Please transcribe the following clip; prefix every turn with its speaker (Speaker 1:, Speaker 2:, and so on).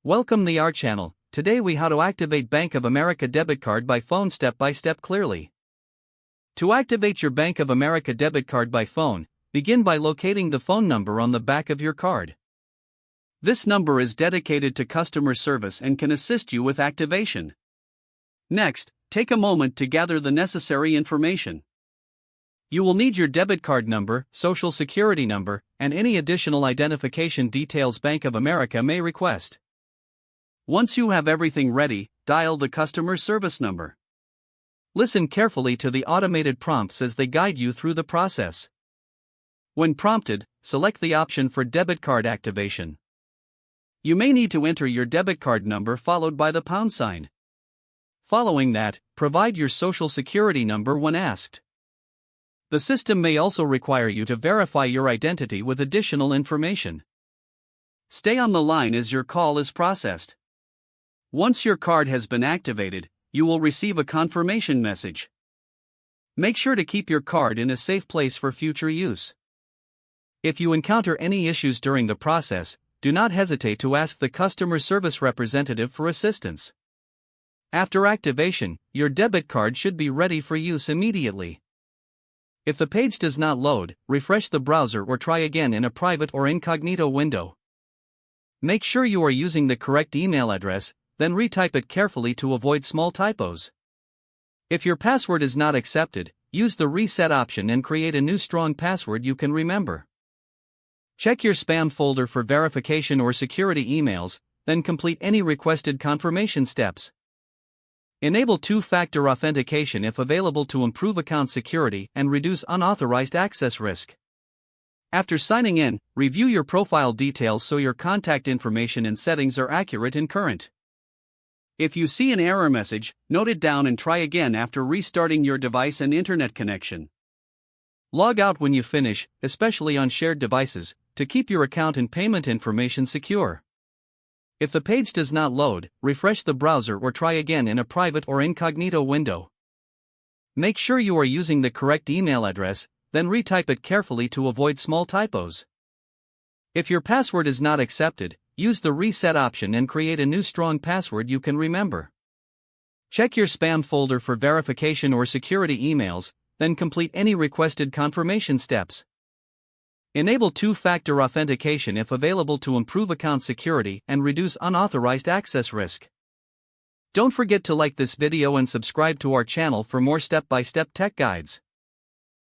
Speaker 1: Welcome to our channel. Today we how to activate Bank of America debit card by phone step by step clearly. To activate your Bank of America debit card by phone, begin by locating the phone number on the back of your card. This number is dedicated to customer service and can assist you with activation. Next, take a moment to gather the necessary information. You will need your debit card number, social security number, and any additional identification details Bank of America may request. Once you have everything ready, dial the customer service number. Listen carefully to the automated prompts as they guide you through the process. When prompted, select the option for debit card activation. You may need to enter your debit card number followed by the pound sign. Following that, provide your social security number when asked. The system may also require you to verify your identity with additional information. Stay on the line as your call is processed. Once your card has been activated, you will receive a confirmation message. Make sure to keep your card in a safe place for future use. If you encounter any issues during the process, do not hesitate to ask the customer service representative for assistance. After activation, your debit card should be ready for use immediately. If the page does not load, refresh the browser or try again in a private or incognito window. Make sure you are using the correct email address, then retype it carefully to avoid small typos. If your password is not accepted, use the reset option and create a new strong password you can remember. Check your spam folder for verification or security emails, then complete any requested confirmation steps. Enable two-factor authentication if available to improve account security and reduce unauthorized access risk. After signing in, review your profile details so your contact information and settings are accurate and current. If you see an error message, note it down and try again after restarting your device and internet connection. Log out when you finish, especially on shared devices, to keep your account and payment information secure. If the page does not load, refresh the browser or try again in a private or incognito window. Make sure you are using the correct email address, then retype it carefully to avoid small typos. If your password is not accepted, use the reset option and create a new strong password you can remember. Check your spam folder for verification or security emails, then complete any requested confirmation steps. Enable two-factor authentication if available to improve account security and reduce unauthorized access risk. Don't forget to like this video and subscribe to our channel for more step-by-step tech guides.